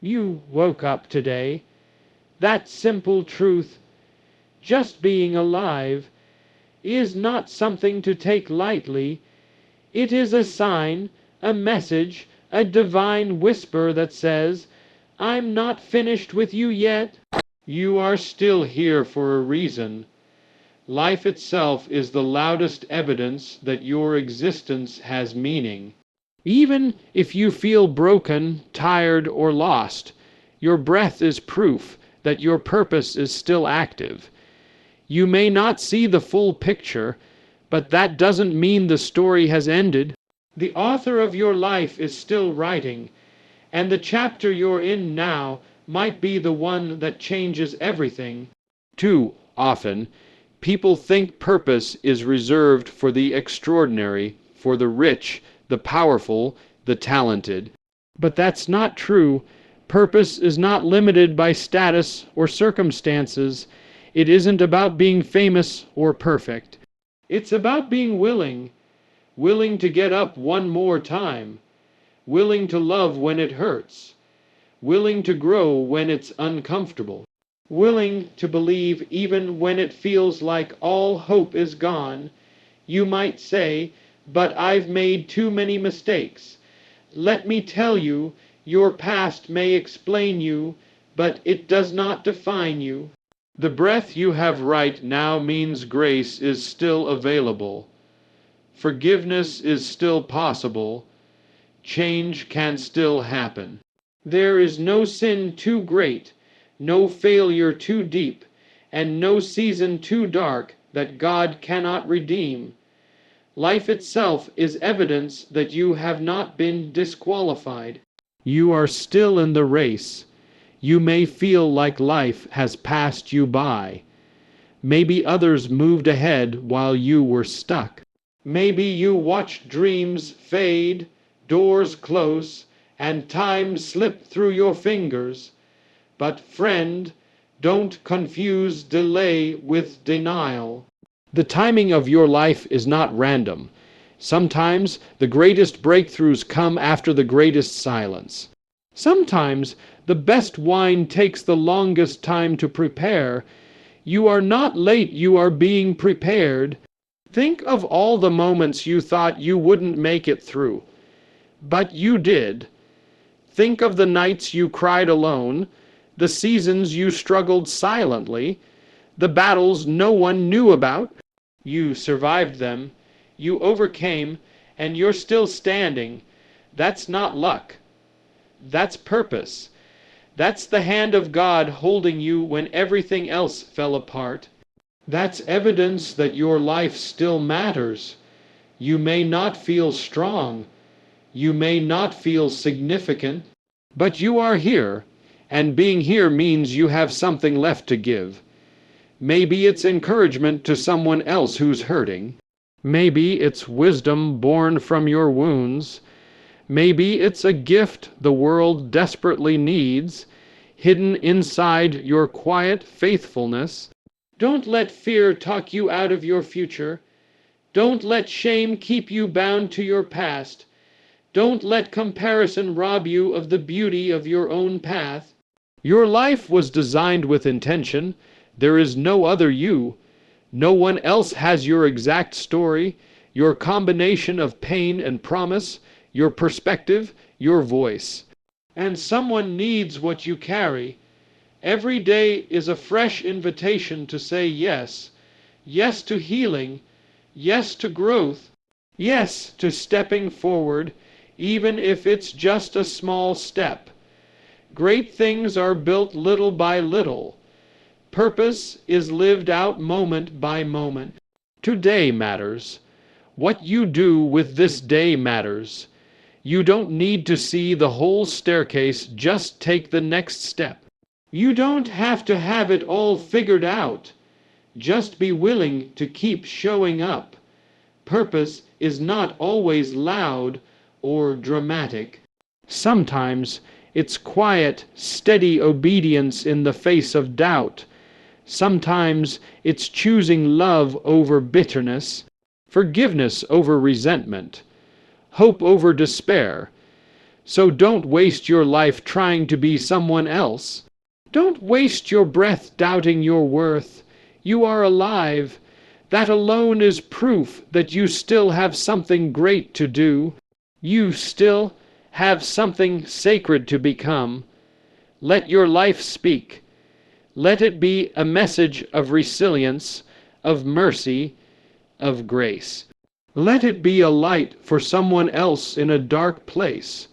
You woke up today. That simple truth, just being alive, is not something to take lightly. It is a sign, a message, a divine whisper that says, I'm not finished with you yet. You are still here for a reason. Life itself is the loudest evidence that your existence has meaning. Even if you feel broken, tired, or lost, your breath is proof that your purpose is still active. You may not see the full picture, but that doesn't mean the story has ended. The author of your life is still writing, and the chapter you're in now might be the one that changes everything. Too often, people think purpose is reserved for the extraordinary, for the rich, the powerful, the talented. But that's not true. Purpose is not limited by status or circumstances. It isn't about being famous or perfect. It's about being willing to get up one more time, willing to love when it hurts, willing to grow when it's uncomfortable, willing to believe even when it feels like all hope is gone. You might say, but I've made too many mistakes. Let me tell you, your past may explain you, but it does not define you. The breath you have right now means grace is still available. Forgiveness is still possible. Change can still happen. There is no sin too great, no failure too deep, and no season too dark that God cannot redeem. Life itself is evidence that you have not been disqualified. You are still in the race. You may feel like life has passed you by. Maybe others moved ahead while you were stuck. Maybe you watched dreams fade, doors close, and time slip through your fingers. But friend, don't confuse delay with denial. The timing of your life is not random. Sometimes the greatest breakthroughs come after the greatest silence. Sometimes the best wine takes the longest time to prepare. You are not late, you are being prepared. Think of all the moments you thought you wouldn't make it through, but you did. Think of the nights you cried alone, the seasons you struggled silently, the battles no one knew about. You survived them, you overcame, and you're still standing. That's not luck. That's purpose. That's the hand of God holding you when everything else fell apart. That's evidence that your life still matters. You may not feel strong. You may not feel significant. But you are here, and being here means you have something left to give. Maybe it's encouragement to someone else who's hurting. Maybe it's wisdom born from your wounds. Maybe it's a gift the world desperately needs, hidden inside your quiet faithfulness. Don't let fear talk you out of your future. Don't let shame keep you bound to your past. Don't let comparison rob you of the beauty of your own path. Your life was designed with intention. There is no other you. No one else has your exact story, your combination of pain and promise, your perspective, your voice. And someone needs what you carry. Every day is a fresh invitation to say yes. Yes to healing. Yes to growth. Yes to stepping forward, even if it's just a small step. Great things are built little by little. Purpose is lived out moment by moment. Today matters. What you do with this day matters. You don't need to see the whole staircase, just take the next step. You don't have to have it all figured out. Just be willing to keep showing up. Purpose is not always loud or dramatic. Sometimes it's quiet, steady obedience in the face of doubt. Sometimes it's choosing love over bitterness, forgiveness over resentment, hope over despair. So don't waste your life trying to be someone else. Don't waste your breath doubting your worth. You are alive. That alone is proof that you still have something great to do. You still have something sacred to become. Let your life speak. Let it be a message of resilience, of mercy, of grace. Let it be a light for someone else in a dark place.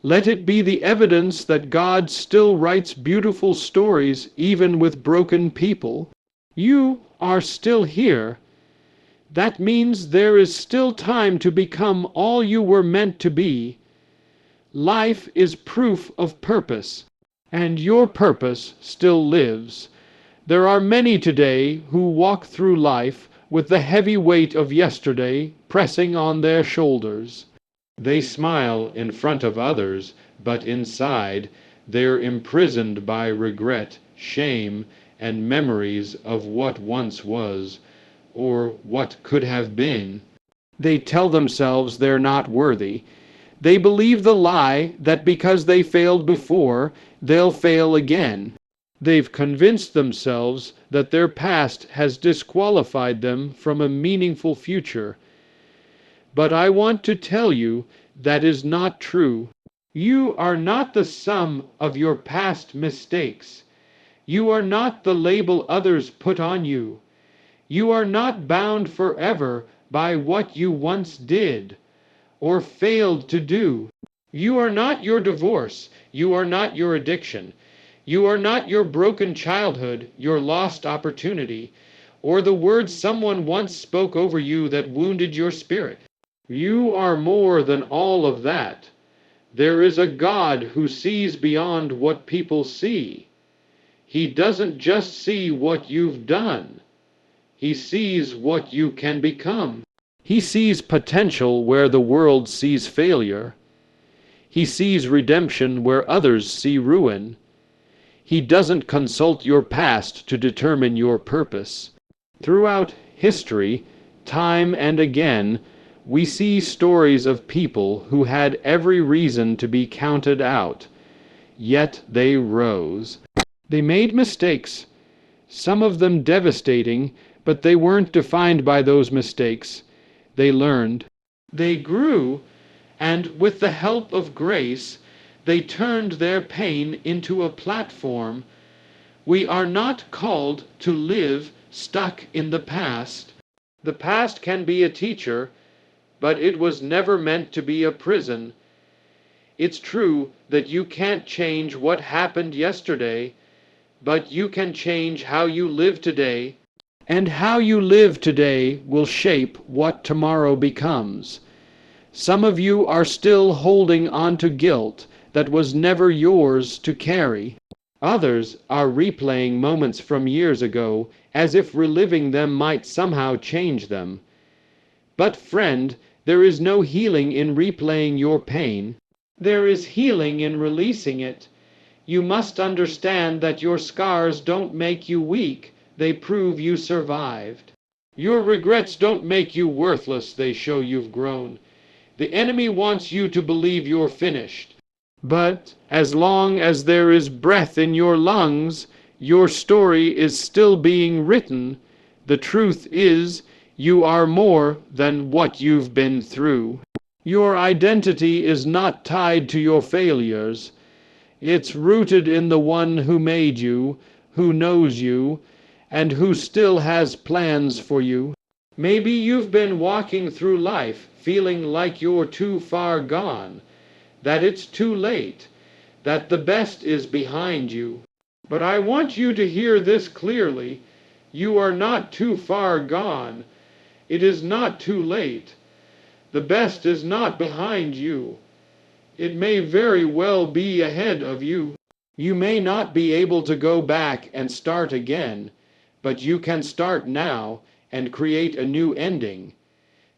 Let it be the evidence that God still writes beautiful stories even with broken people. You are still here. That means there is still time to become all you were meant to be. Life is proof of purpose, and your purpose still lives. There are many today who walk through life with the heavy weight of yesterday pressing on their shoulders. They smile in front of others, but inside they're imprisoned by regret, shame, and memories of what once was, or what could have been. They tell themselves they're not worthy. They believe the lie that because they failed before, they'll fail again. They've convinced themselves that their past has disqualified them from a meaningful future. But I want to tell you that is not true. You are not the sum of your past mistakes. You are not the label others put on you. You are not bound forever by what you once did or failed to do. You are not your divorce. You are not your addiction. You are not your broken childhood, your lost opportunity, or the words someone once spoke over you that wounded your spirit. You are more than all of that. There is a God who sees beyond what people see. He doesn't just see what you've done. He sees what you can become. He sees potential where the world sees failure. He sees redemption where others see ruin. He doesn't consult your past to determine your purpose. Throughout history, time and again, we see stories of people who had every reason to be counted out, yet they rose. They made mistakes, some of them devastating, but they weren't defined by those mistakes. They learned. They grew, and with the help of grace, they turned their pain into a platform. We are not called to live stuck in the past. The past can be a teacher, but it was never meant to be a prison. It's true that you can't change what happened yesterday, but you can change how you live today. And how you live today will shape what tomorrow becomes. Some of you are still holding on to guilt that was never yours to carry. Others are replaying moments from years ago as if reliving them might somehow change them. But friend, there is no healing in replaying your pain. There is healing in releasing it. You must understand that your scars don't make you weak. They prove you survived. Your regrets don't make you worthless, they show you've grown. The enemy wants you to believe you're finished. But as long as there is breath in your lungs, your story is still being written. The truth is, you are more than what you've been through. Your identity is not tied to your failures. It's rooted in the one who made you, who knows you, and who still has plans for you. Maybe you've been walking through life feeling like you're too far gone, that it's too late, that the best is behind you. But I want you to hear this clearly. You are not too far gone. It is not too late. The best is not behind you. It may very well be ahead of you. You may not be able to go back and start again, but you can start now and create a new ending.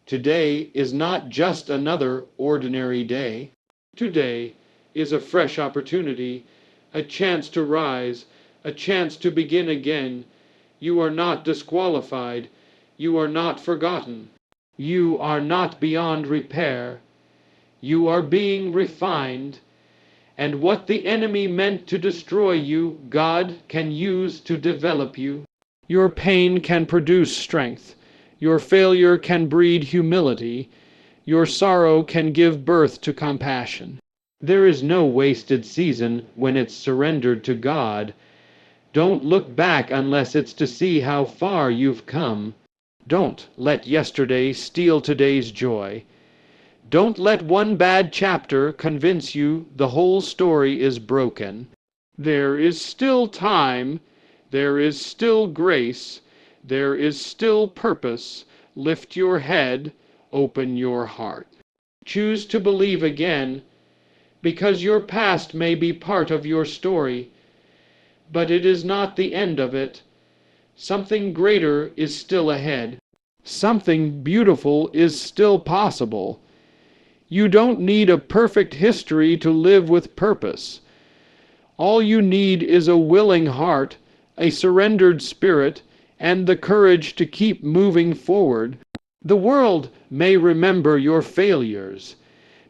Today is not just another ordinary day. Today is a fresh opportunity, a chance to rise, a chance to begin again. You are not disqualified. You are not forgotten. You are not beyond repair. You are being refined, and what the enemy meant to destroy you, God can use to develop you. Your pain can produce strength. Your failure can breed humility. Your sorrow can give birth to compassion. There is no wasted season when it's surrendered to God. Don't look back unless it's to see how far you've come. Don't let yesterday steal today's joy. Don't let one bad chapter convince you the whole story is broken. There is still time. There is still grace. There is still purpose. Lift your head. Open your heart. Choose to believe again, because your past may be part of your story, but it is not the end of it. Something greater is still ahead. Something beautiful is still possible. You don't need a perfect history to live with purpose. All you need is a willing heart, a surrendered spirit, and the courage to keep moving forward. The world may remember your failures.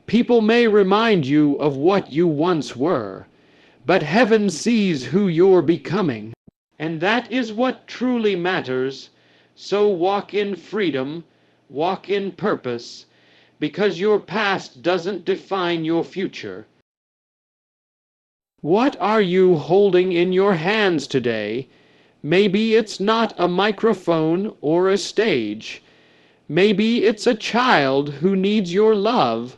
People may remind you of what you once were. But heaven sees who you're becoming, and that is what truly matters. So walk in freedom, walk in purpose, because your past doesn't define your future. What are you holding in your hands today? Maybe it's not a microphone or a stage. Maybe it's a child who needs your love,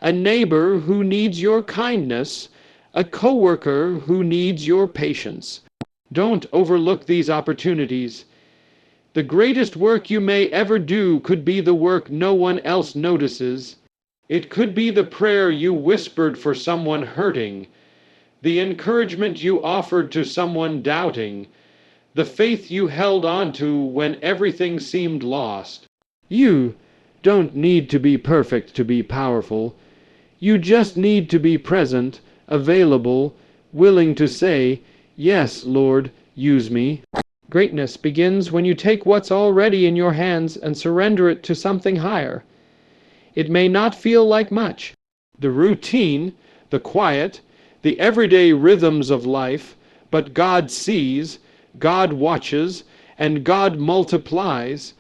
a neighbor who needs your kindness, a coworker who needs your patience. Don't overlook these opportunities. The greatest work you may ever do could be the work no one else notices. It could be the prayer you whispered for someone hurting, the encouragement you offered to someone doubting, the faith you held on to when everything seemed lost. You don't need to be perfect to be powerful. You just need to be present, available, willing to say, "Yes, Lord, use me." Greatness begins when you take what's already in your hands and surrender it to something higher. It may not feel like much. The routine, the quiet, the everyday rhythms of life, but God sees, God watches, and God multiplies.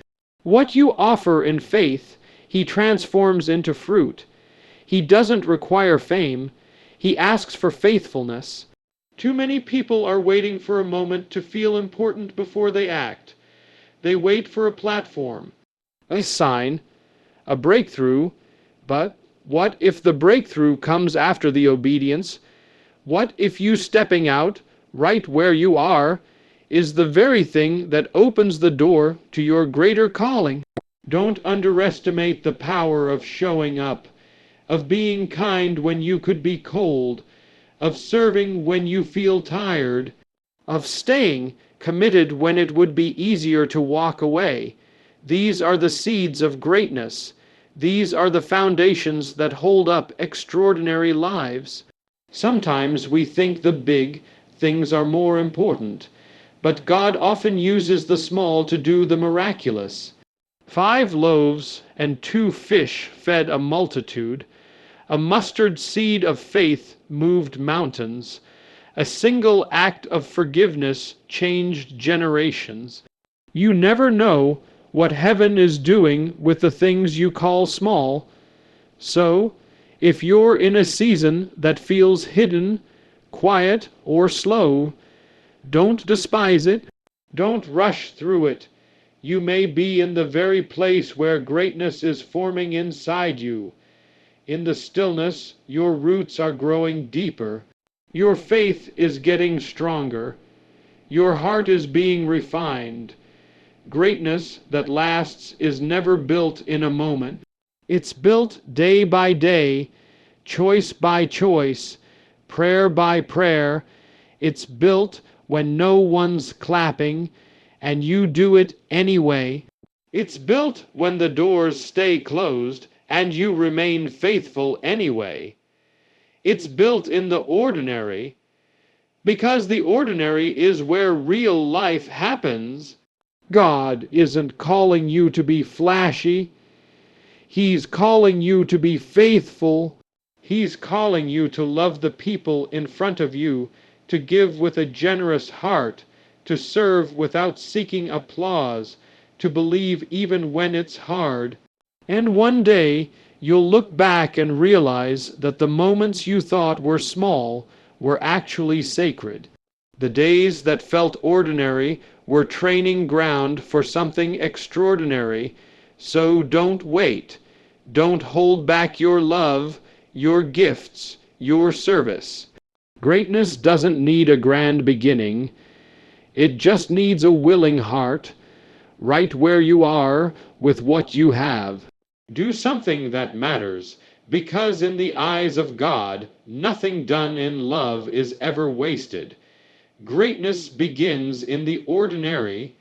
What you offer in faith, He transforms into fruit. He doesn't require fame. He asks for faithfulness. Too many people are waiting for a moment to feel important before they act. They wait for a platform, a sign, a breakthrough. But what if the breakthrough comes after the obedience? What if you stepping out, right where you are, is the very thing that opens the door to your greater calling? Don't underestimate the power of showing up, of being kind when you could be cold, of serving when you feel tired, of staying committed when it would be easier to walk away. These are the seeds of greatness. These are the foundations that hold up extraordinary lives. Sometimes we think the big things are more important, but God often uses the small to do the miraculous. 5 loaves and 2 fish fed a multitude. A mustard seed of faith moved mountains. A single act of forgiveness changed generations. You never know what heaven is doing with the things you call small. So, if you're in a season that feels hidden, quiet, or slow, don't despise it. Don't rush through it. You may be in the very place where greatness is forming inside you. In the stillness, your roots are growing deeper. Your faith is getting stronger. Your heart is being refined. Greatness that lasts is never built in a moment. It's built day by day, choice by choice, prayer by prayer. It's built when no one's clapping, and you do it anyway. It's built when the doors stay closed, and you remain faithful anyway. It's built in the ordinary, because the ordinary is where real life happens. God isn't calling you to be flashy. He's calling you to be faithful, He's calling you to love the people in front of you, to give with a generous heart, to serve without seeking applause, to believe even when it's hard. And one day you'll look back and realize that the moments you thought were small were actually sacred. The days that felt ordinary were training ground for something extraordinary. So don't wait. Don't hold back your love, your gifts, your service. Greatness doesn't need a grand beginning. It just needs a willing heart, right where you are with what you have. Do something that matters, because in the eyes of God, nothing done in love is ever wasted. Greatness begins in the ordinary,